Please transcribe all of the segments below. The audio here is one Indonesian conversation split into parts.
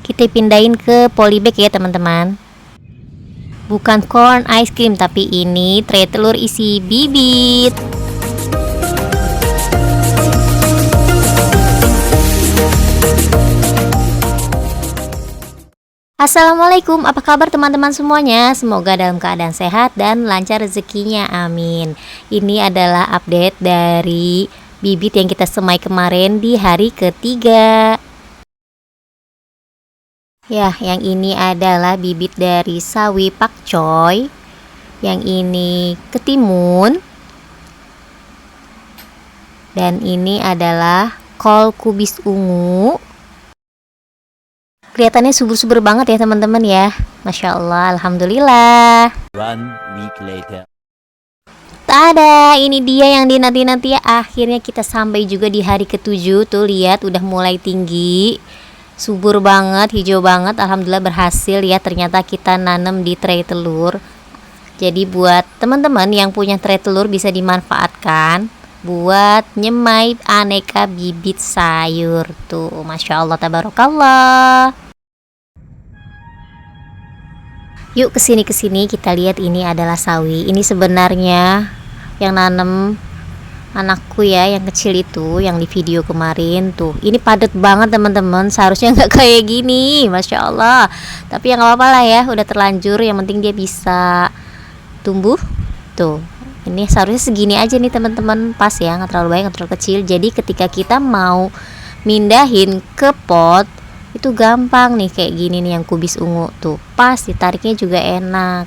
kita pindahin ke polybag ya teman-teman. Bukan corn ice cream, tapi ini tray telur isi bibit. Assalamualaikum, apa kabar teman-teman semuanya? Semoga dalam keadaan sehat dan lancar rezekinya, amin. Ini adalah update dari bibit yang kita semai kemarin di hari ketiga. Ya, yang ini adalah bibit dari sawi pakcoy. Yang ini ketimun. Dan ini adalah kol kubis ungu. Kelihatannya subur-subur banget ya teman-teman ya. Masya Allah, alhamdulillah. 1 week later. Tada, ini dia yang dinanti-nanti ya. Akhirnya kita sampai juga di hari ketujuh. Tuh lihat udah mulai tinggi. Subur banget, hijau banget. Alhamdulillah berhasil ya. Ternyata kita nanam di tray telur. Jadi buat teman-teman yang punya tray telur bisa dimanfaatkan buat nyemai aneka bibit sayur. Tuh, Masya Allah, tabarakallah. Yuk kesini kita lihat, ini adalah sawi. Ini sebenarnya yang nanam anakku ya, yang kecil itu, yang di video kemarin tuh. Ini padat banget teman-teman, seharusnya nggak kayak gini, Masya Allah. Tapi ya nggak apa-apa lah ya, udah terlanjur. Yang penting dia bisa tumbuh. Tuh, ini seharusnya segini aja nih teman-teman, pas ya, nggak terlalu banyak, nggak terlalu kecil. Jadi ketika kita mau mindahin ke pot, itu gampang nih, kayak gini nih yang kubis ungu tuh, pas ditariknya juga enak.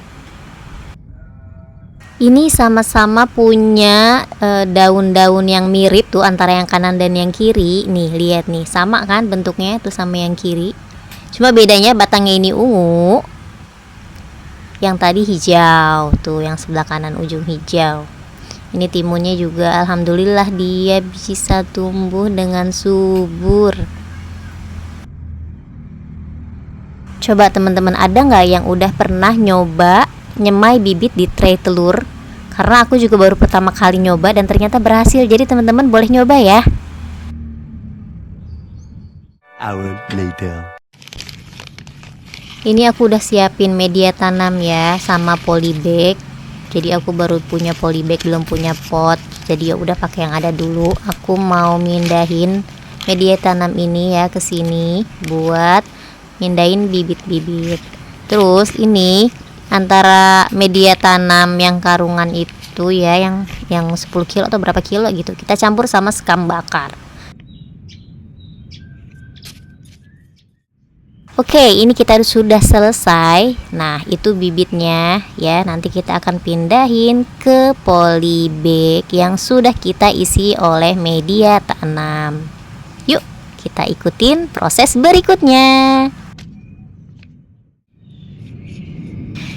Ini sama-sama punya daun-daun yang mirip tuh antara yang kanan dan yang kiri. Nih lihat nih, sama kan bentuknya tuh sama yang kiri. Cuma bedanya batangnya ini ungu, yang tadi hijau tuh, yang sebelah kanan ujung hijau. Ini timunnya juga alhamdulillah dia bisa tumbuh dengan subur. Coba teman-teman, ada nggak yang udah pernah nyoba nyemai bibit di tray telur? Karena aku juga baru pertama kali nyoba dan ternyata berhasil. Jadi teman-teman boleh nyoba ya. Hour later. Ini aku udah siapin media tanam ya, sama polybag. Jadi aku baru punya polybag, belum punya pot. Jadi ya udah pakai yang ada dulu. Aku mau mindahin media tanam ini ya ke sini buat mindahin bibit-bibit. Terus ini antara media tanam yang karungan itu ya, yang 10 kilo atau berapa kilo gitu, kita campur sama sekam bakar. Oke, ini kita sudah selesai. Nah, itu bibitnya ya. Nanti kita akan pindahin ke polybag yang sudah kita isi oleh media tanam. Yuk, kita ikutin proses berikutnya.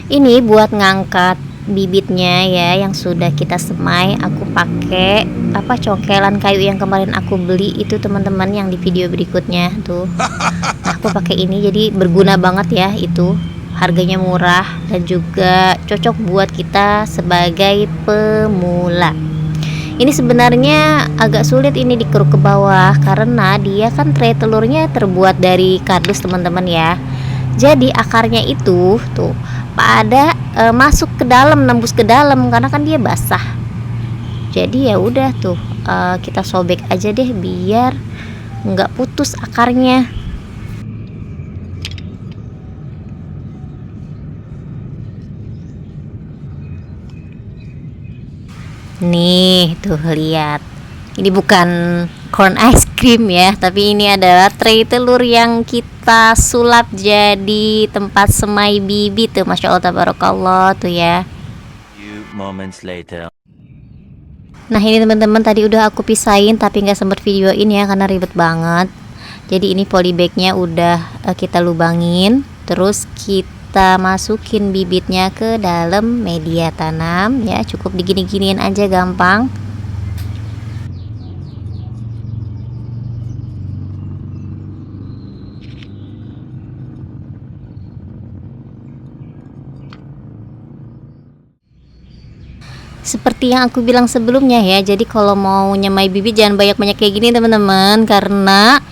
Ini buat ngangkat bibitnya ya, yang sudah kita semai. Aku pakai congkelan kayu yang kemarin aku beli itu teman-teman, yang di video berikutnya tuh. Nah, aku pakai ini, jadi berguna banget ya. Itu harganya murah dan juga cocok buat kita sebagai pemula. Ini sebenarnya agak sulit ini dikeruk ke bawah karena dia kan tray telurnya terbuat dari kardus teman-teman ya. Jadi akarnya itu tuh pada masuk ke dalam, nembus ke dalam karena kan dia basah. Jadi ya udah tuh, kita sobek aja deh biar nggak putus akarnya. Nih tuh lihat, ini bukan corn ice cream ya, tapi ini adalah tray telur yang kita sulap jadi tempat semai bibit tuh. Masya Allah, tabarakallah tuh ya. Few moments later. Nah ini teman-teman, tadi udah aku pisahin tapi nggak sempet videoin ya karena ribet banget. Jadi ini polybagnya udah kita lubangin, terus kita masukin bibitnya ke dalam media tanam ya. Cukup digini-giniin aja, gampang. Seperti yang aku bilang sebelumnya ya, jadi kalau mau nyemai bibit jangan banyak-banyak kayak gini teman-teman, karena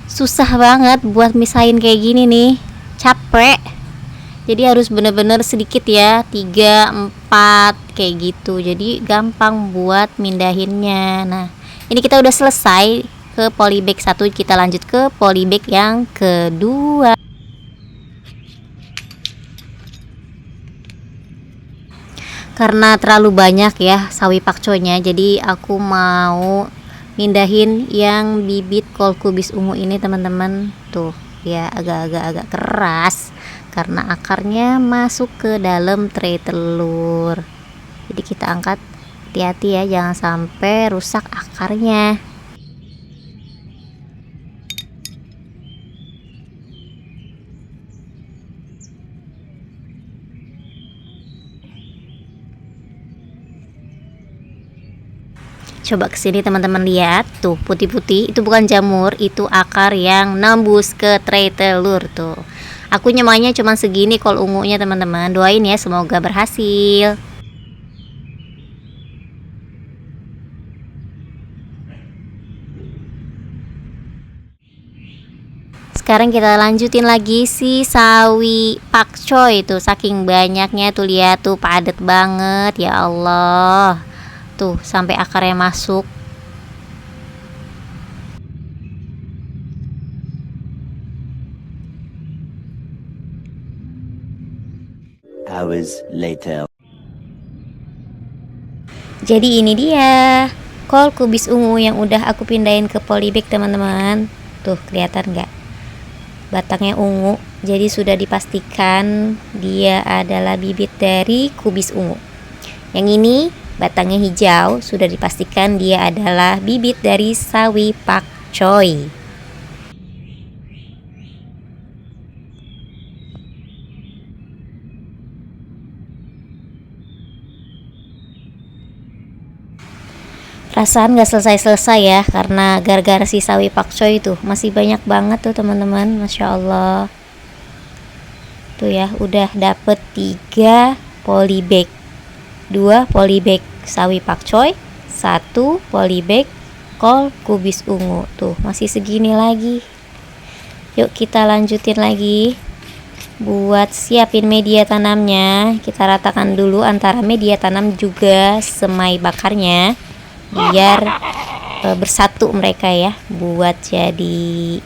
susah banget buat misahin kayak gini nih, capek. Jadi harus bener-bener sedikit ya, 3, 4 kayak gitu. Jadi gampang buat mindahinnya. Nah, ini kita udah selesai ke polybag 1, kita lanjut ke polybag yang kedua. Karena terlalu banyak ya sawi pakcoynya, jadi aku mau mindahin yang bibit kol kubis ungu ini teman-teman. Tuh ya, agak keras karena akarnya masuk ke dalam tray telur. Jadi kita angkat, hati-hati ya, jangan sampai rusak akarnya. Coba kesini teman-teman, lihat tuh putih-putih, itu bukan jamur, itu akar yang nembus ke tray telur tuh. Aku nyemainya cuma segini kol ungunya teman-teman. Doain ya semoga berhasil. Sekarang kita lanjutin lagi si sawi pakcoy itu. Saking banyaknya tuh, lihat tuh padet banget ya Allah. Tuh sampai akarnya masuk. Hours later. Jadi ini dia kol kubis ungu yang udah aku pindahin ke polybag teman-teman. Tuh kelihatan nggak? Batangnya ungu, jadi sudah dipastikan dia adalah bibit dari kubis ungu. Yang ini batangnya hijau, sudah dipastikan dia adalah bibit dari sawi pakcoy. Perasaan gak selesai-selesai ya, karena gara-gara si sawi pakcoy itu masih banyak banget tuh teman-teman, Masya Allah. Tuh ya, udah dapet 3 polybag, 2 polybag sawi pakcoy, 1 polybag kol kubis ungu. Tuh masih segini lagi. Yuk kita lanjutin lagi. Buat siapin media tanamnya, kita ratakan dulu antara media tanam juga semai bakarnya, biar bersatu mereka ya, buat jadi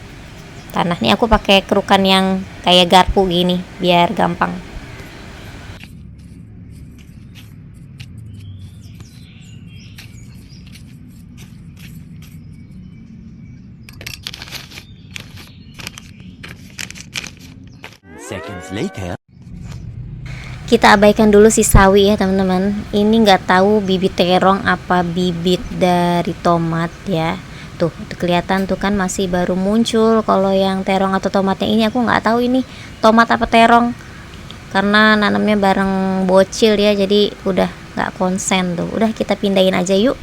tanah. Nih aku pakai kerukan yang kayak garpu gini biar gampang. Seconds later. Kita abaikan dulu si sawi ya teman-teman. Ini nggak tahu bibit terong apa bibit dari tomat ya. Tuh kelihatan tuh kan, masih baru muncul. Kalau yang terong atau tomatnya ini aku nggak tahu ini tomat apa terong, karena nanamnya bareng bocil ya, jadi udah nggak konsen tuh. Udah kita pindahin aja yuk.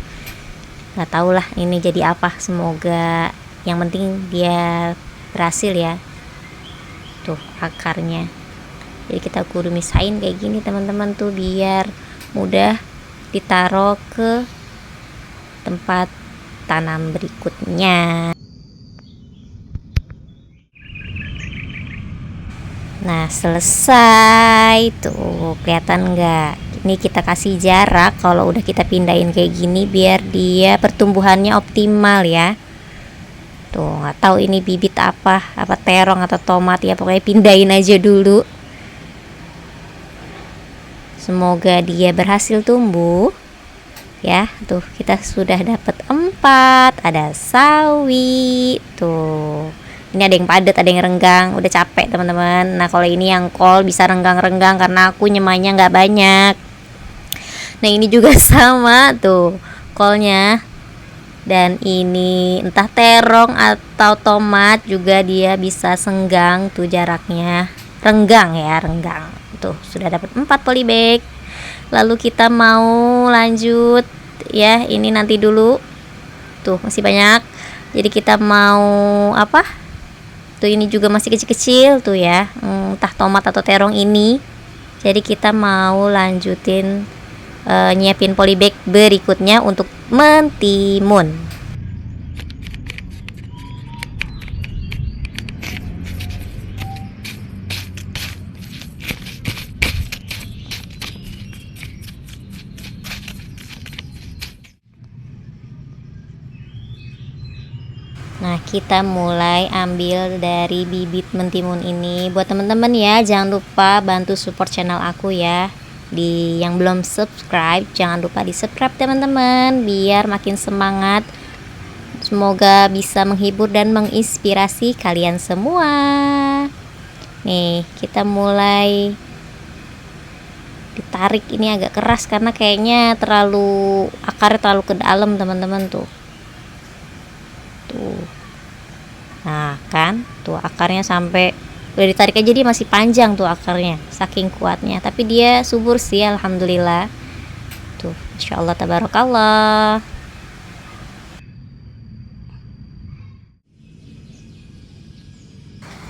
Nggak tahu lah ini jadi apa, semoga yang penting dia berhasil ya. Tuh akarnya, jadi kita kudu misahin kayak gini teman-teman tuh, biar mudah ditaruh ke tempat tanam berikutnya. Nah selesai tuh, kelihatan nggak? Ini kita kasih jarak kalau udah kita pindahin kayak gini, biar dia pertumbuhannya optimal ya. Tuh nggak tahu ini bibit apa terong atau tomat ya, pokoknya pindahin aja dulu. Semoga dia berhasil tumbuh ya. Tuh kita sudah dapat 4, ada sawi tuh. Ini ada yang padat, ada yang renggang, udah capek teman-teman. Nah kalau ini yang kol bisa renggang-renggang karena aku nyemainya nggak banyak. Nah ini juga sama tuh kolnya. Dan ini entah terong atau tomat juga dia bisa senggang tuh, jaraknya renggang ya, renggang. Tuh sudah dapat 4 polybag. Lalu kita mau lanjut ya, ini nanti dulu. Tuh masih banyak. Jadi kita mau apa? Tuh ini juga masih kecil-kecil tuh ya, entah tomat atau terong ini. Jadi kita mau lanjutin nyiapin polybag berikutnya untuk mentimun. kita mulai ambil dari bibit mentimun ini. Buat teman-teman ya, jangan lupa bantu support channel aku ya. Yang belum subscribe, jangan lupa di subscribe teman-teman, biar makin semangat. Semoga bisa menghibur dan menginspirasi kalian semua. Nih, kita mulai ditarik. Ini agak keras karena kayaknya akarnya terlalu ke dalam teman-teman tuh. Nah kan, tuh akarnya sampai udah ditarik aja dia masih panjang tuh akarnya, saking kuatnya. Tapi dia subur sih, alhamdulillah. Tuh, insyaallah tabarakallah.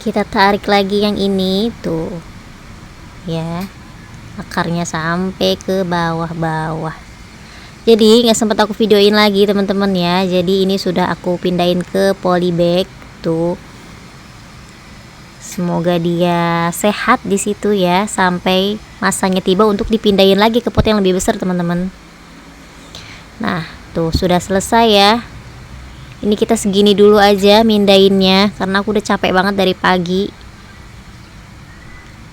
Kita tarik lagi yang ini tuh, ya, akarnya sampai ke bawah-bawah. Jadi nggak sempat aku videoin lagi teman-teman ya. Jadi ini sudah aku pindahin ke polybag tuh. Semoga dia sehat di situ ya sampai masanya tiba untuk dipindahin lagi ke pot yang lebih besar teman-teman. Nah tuh sudah selesai ya. Ini kita segini dulu aja mindahinnya karena aku udah capek banget dari pagi.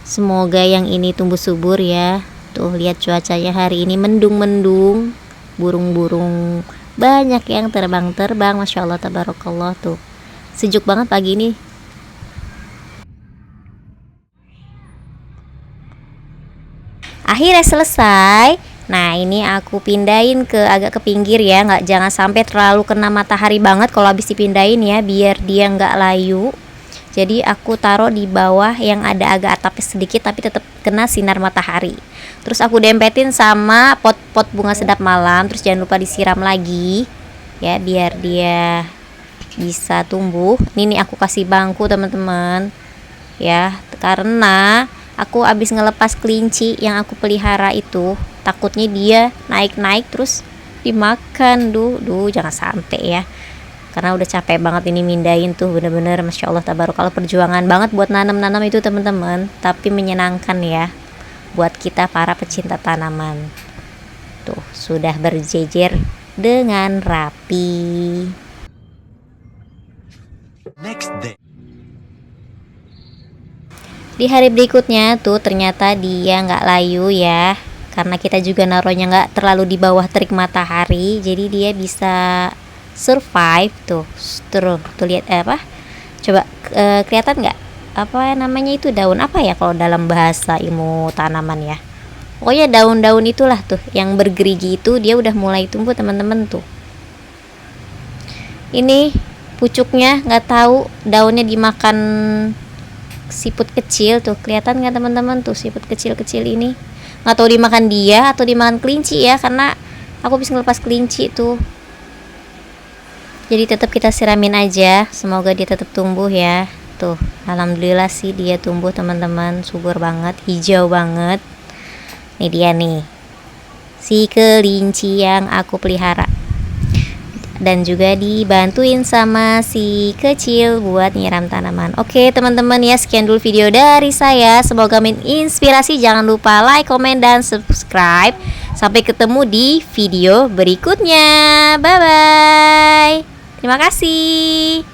Semoga yang ini tumbuh subur ya. Tuh lihat cuacanya hari ini mendung-mendung. Burung-burung banyak yang terbang-terbang, masya Allah tabarakallah. Tuh sejuk banget pagi ini. Akhirnya selesai. Nah ini aku pindahin agak ke pinggir ya, jangan sampai terlalu kena matahari banget kalau habis dipindahin ya, biar dia nggak layu. Jadi aku taruh di bawah yang ada agak atapnya sedikit tapi tetap kena sinar matahari. Terus aku dempetin sama pot-pot bunga sedap malam. Terus jangan lupa disiram lagi ya, biar dia bisa tumbuh. Ini nih aku kasih bangku teman-teman ya, karena aku habis ngelepas kelinci yang aku pelihara itu, takutnya dia naik-naik terus dimakan. Duh jangan sampai ya, karena udah capek banget ini mindahin tuh, bener-bener masya Allah tabarakallah. Perjuangan banget buat nanam-nanam itu teman-teman, tapi menyenangkan ya buat kita para pecinta tanaman. Tuh sudah berjejer dengan rapi. Next day. Di hari berikutnya tuh ternyata dia nggak layu ya, karena kita juga naruhnya nggak terlalu di bawah terik matahari, jadi dia bisa survive tuh. Tuh lihat apa? Coba kelihatan nggak? Apa namanya itu, daun apa ya kalau dalam bahasa ilmu tanaman ya? Pokoknya daun-daun itulah tuh yang bergerigi itu dia udah mulai tumbuh teman-teman tuh. Ini pucuknya nggak tahu daunnya dimakan siput kecil tuh, kelihatan nggak teman-teman tuh, siput kecil-kecil ini nggak tahu dimakan dia atau dimakan kelinci ya, karena aku bisa ngelepas kelinci tuh. Jadi tetap kita siramin aja, semoga dia tetap tumbuh ya. Tuh alhamdulillah sih dia tumbuh teman-teman, subur banget, hijau banget. Ini dia nih si kelinci yang aku pelihara, dan juga dibantuin sama si kecil buat nyiram tanaman. Oke teman-teman ya, sekian dulu video dari saya, semoga menginspirasi. Jangan lupa like, komen, dan subscribe. Sampai ketemu di video berikutnya. Bye bye, terima kasih.